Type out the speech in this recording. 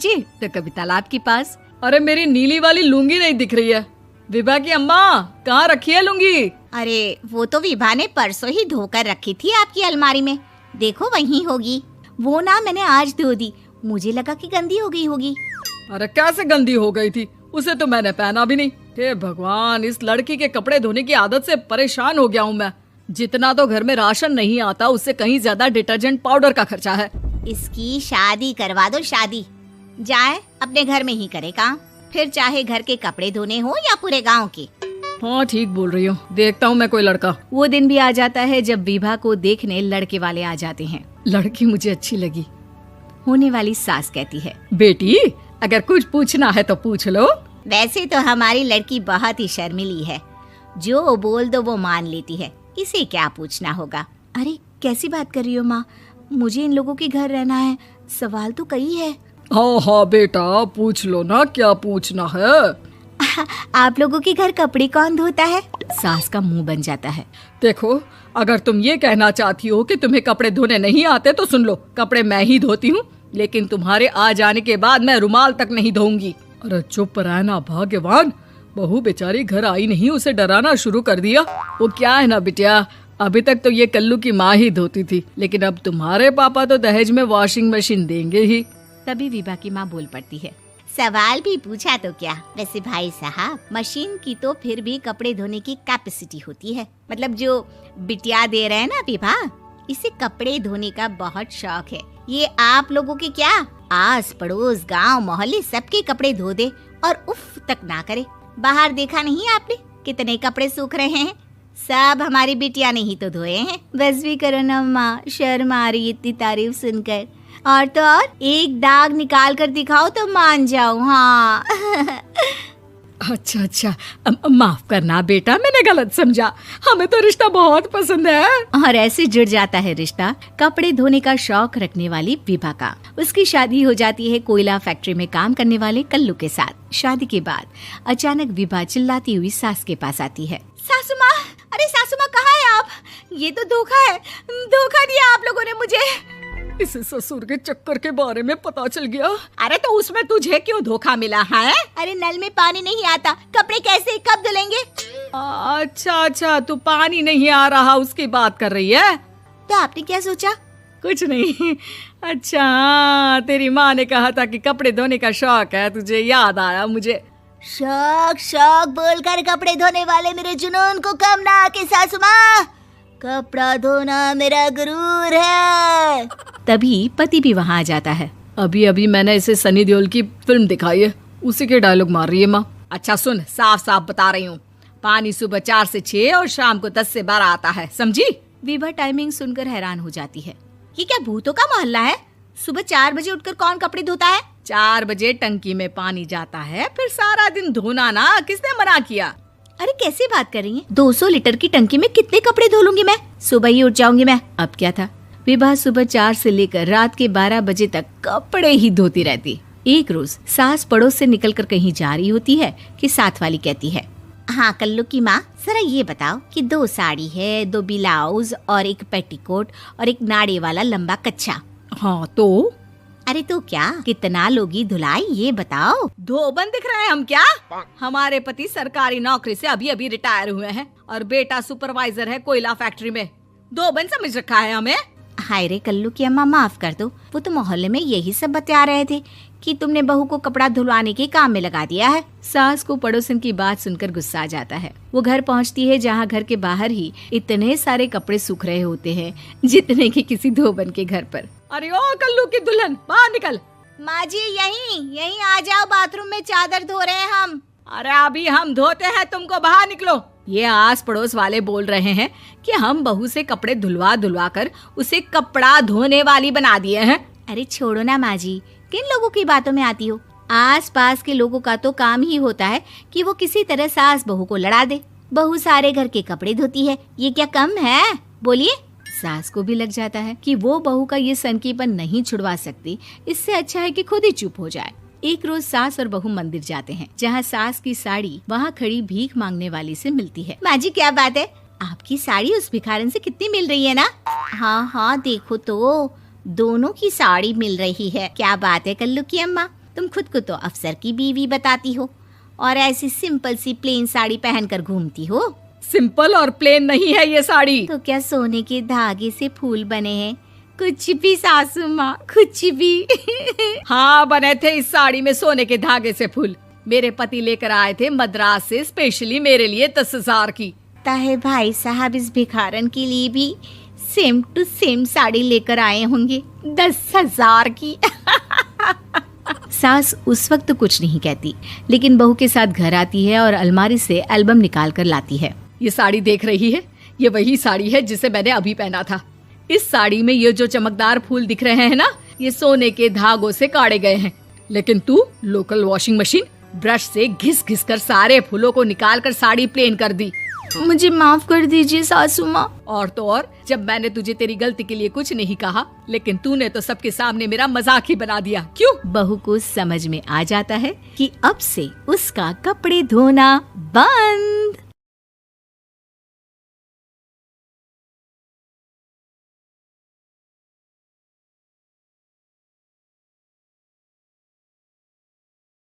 नीचे तो कभी तालाब के पास। अरे मेरी नीली वाली लुंगी नहीं दिख रही है। विभा की अम्मा, कहाँ रखी है लुंगी? अरे वो तो विभा ने परसों ही धोकर रखी थी आपकी अलमारी में, देखो वहीं होगी। वो ना मैंने आज धो दी, मुझे लगा कि गंदी हो गई होगी। अरे कैसे गंदी हो गई थी, उसे तो मैंने पहना भी नहीं। हे भगवान, इस लड़की के कपड़े धोने की आदत से परेशान हो गया हूँ मैं। जितना तो घर में राशन नहीं आता, उससे कहीं ज्यादा डिटर्जेंट पाउडर का खर्चा है। इसकी शादी करवा दो, शादी। जाए अपने घर में ही करे काम, फिर चाहे घर के कपड़े धोने हो या पूरे गांव के। हाँ ठीक बोल रही हो, देखता हूँ मैं कोई लड़का। वो दिन भी आ जाता है जब विभा को देखने लड़के वाले आ जाते हैं। लड़की मुझे अच्छी लगी। होने वाली सास कहती है, बेटी अगर कुछ पूछना है तो पूछ लो। वैसे तो हमारी लड़की बहुत ही शर्मीली है, जो बोल दो वो मान लेती है, इसे क्या पूछना होगा। अरे कैसी बात कर रही हो माँ, मुझे इन लोगों के घर रहना है, सवाल तो कई है। हाँ हाँ बेटा, पूछ लो ना, क्या पूछना है। आप लोगों के घर कपड़े कौन धोता है? सास का मुंह बन जाता है। देखो, अगर तुम ये कहना चाहती हो कि तुम्हें कपड़े धोने नहीं आते तो सुन लो, कपड़े मैं ही धोती हूँ, लेकिन तुम्हारे आ जाने के बाद मैं रुमाल तक नहीं धोऊंगी। अरे चुप रहना भाग्यवान, बहू बेचारी घर आई नहीं, उसे डराना शुरू कर दिया। वो क्या है ना बिटिया, अभी तक तो ये कल्लू की माँ ही धोती थी, लेकिन अब तुम्हारे पापा तो दहेज में वॉशिंग मशीन देंगे ही। तभी विभा की माँ बोल पड़ती है, सवाल भी पूछा तो क्या। वैसे भाई साहब, मशीन की तो फिर भी कपड़े धोने की कैपेसिटी होती है। मतलब जो बिटिया दे रहे हैं ना विभा, इसे कपड़े धोने का बहुत शौक है। ये आप लोगों के क्या, आस पड़ोस गांव मोहल्ले सबके कपड़े धो दे और उफ तक ना करे। बाहर देखा नहीं आपने कितने कपड़े सूख रहे हैं, सब हमारी बिटिया ने ही तो धोए हैं। बस भी करो ना माँ, शर्म आ रही इतनी तारीफ सुनकर। और तो और एक दाग निकाल कर दिखाओ तो मान जाऊँ। हाँ अच्छा, माफ करना बेटा, मैंने गलत समझा। हमें तो रिश्ता बहुत पसंद है। और ऐसे जुड़ जाता है रिश्ता कपड़े धोने का शौक रखने वाली विभा का। उसकी शादी हो जाती है कोयला फैक्ट्री में काम करने वाले कल्लू के साथ। शादी के बाद अचानक विभा चिल्लाती हुई सास के पास आती है। सासू माँ, अरे सासू माँ कहाँ है आप? ये तो धोखा है, धोखा दिया आप लोगों ने मुझे। इसे ससुर के चक्कर के बारे में पता चल गया। अरे तो उसमें तुझे क्यों धोखा मिला है? अरे नल में पानी नहीं आता, कपड़े कैसे कब धुलेंगे? अच्छा, तू पानी नहीं आ रहा उसकी बात कर रही है। तो आपने क्या सोचा? कुछ नहीं। अच्छा, तेरी माँ ने कहा था कि कपड़े धोने का शौक है तुझे, याद आया मुझे। शौक बोलकर कपड़े धोने वाले मेरे जुनून को कम ना आके सासू माँ, कपड़ा धोना मेरा गुरूर है। तभी पति भी वहाँ आ जाता है। अभी मैंने इसे सनी देओल की फिल्म दिखाई है, उसी के डायलॉग मार रही है माँ। अच्छा सुन, साफ साफ बता रही हूँ, पानी सुबह 4 से 6 और शाम को 10 से 12 आता है, समझी? विभा टाइमिंग सुनकर हैरान हो जाती है। ये क्या भूतों का मोहल्ला है? सुबह 4 बजे उठकर कौन कपड़े धोता है? 4 बजे टंकी में पानी जाता है, फिर सारा दिन धोना ना, किसने मना किया? अरे कैसी बात कर रही हैं? 200 लीटर की टंकी में कितने कपड़े धो लूंगी मैं, सुबह ही उठ जाऊंगी मैं। अब क्या था, विभा सुबह 4 से लेकर रात के 12 बजे तक कपड़े ही धोती रहती। एक रोज सास पड़ोस से निकलकर कहीं जा रही होती है कि साथ वाली कहती है, हाँ कल्लू की माँ, जरा ये बताओ कि 2 साड़ी है, 2 ब्लाउज और एक पेटीकोट और एक नाड़े वाला लंबा कच्छा। हाँ तो? अरे तो क्या, कितना लोगी धुलाई ये बताओ। धोबन दिख रहे हैं हम क्या? हमारे पति सरकारी नौकरी से अभी रिटायर हुए हैं और बेटा सुपरवाइजर है कोयला फैक्ट्री में। धोबन समझ रखा है हमें? हाय रे कल्लू की अम्मा, माफ कर दो, वो तो मोहल्ले में यही सब बता रहे थे कि तुमने बहू को कपड़ा धुलवाने के काम में लगा दिया है। सास को पड़ोसन की बात सुनकर गुस्सा आ जाता है। वो घर पहुंचती है जहां घर के बाहर ही इतने सारे कपड़े सूख रहे होते हैं जितने कि किसी धोबन के घर पर। अरे ओ कल्लू की दुल्हन, बाहर निकल। माँ जी यहीं आ जाओ, बाथरूम में चादर धो रहे हैं हम। अरे अभी हम धोते हैं, तुमको बाहर निकलो। ये आस पड़ोस वाले बोल रहे हैं कि हम बहू से कपड़े धुलवा कर उसे कपड़ा धोने वाली बना दिए हैं। अरे छोड़ो ना माँ जी, किन लोगों की बातों में आती हो? आस पास के लोगों का तो काम ही होता है कि वो किसी तरह सास बहू को लड़ा दे। बहू सारे घर के कपड़े धोती है, ये क्या कम है? बोलिए। सास को भी लग जाता है कि वो बहू का ये सनकीपन नहीं छुड़वा सकती, इससे अच्छा है कि खुद ही चुप हो जाए। एक रोज सास और बहू मंदिर जाते हैं, जहाँ सास की साड़ी वहाँ खड़ी भीख मांगने वाली से मिलती है। माँ जी क्या बात है, आपकी साड़ी उस भिखारन से कितनी मिल रही है ना? हाँ देखो तो दोनों की साड़ी मिल रही है। क्या बात है कल्लू की अम्मा, तुम खुद को तो अफसर की बीवी बताती हो और ऐसी सिंपल सी प्लेन साड़ी पहनकर घूमती हो। सिंपल और प्लेन नहीं है ये साड़ी। तो क्या सोने के धागे से फूल बने हैं? कुछ भी सासू माँ, कुछ भी। हाँ, बने थे इस साड़ी में सोने के धागे से फूल। मेरे पति लेकर आए थे मद्रास से स्पेशली मेरे लिए 10,000 की। ताहे भाई साहब इस भिखारन के लिए भी सेम टू सेम साड़ी लेकर आए होंगे 10,000 की। सास उस वक्त तो कुछ नहीं कहती, लेकिन बहू के साथ घर आती है और अलमारी से एल्बम निकाल कर लाती है। ये साड़ी देख रही है, ये वही साड़ी है जिसे मैंने अभी पहना था। इस साड़ी में ये जो चमकदार फूल दिख रहे हैं ना, ये सोने के धागों से काढ़े गए हैं। लेकिन तू लोकल वॉशिंग मशीन ब्रश से घिस घिस कर सारे फूलों को निकाल कर साड़ी प्लेन कर दी। मुझे माफ कर दीजिए सासू माँ। और तो और, जब मैंने तुझे तेरी गलती के लिए कुछ नहीं कहा, लेकिन तूने तो सबके सामने मेरा मजाक ही बना दिया। क्यों? बहू को समझ में आ जाता है कि अब से उसका कपड़े धोना बंद।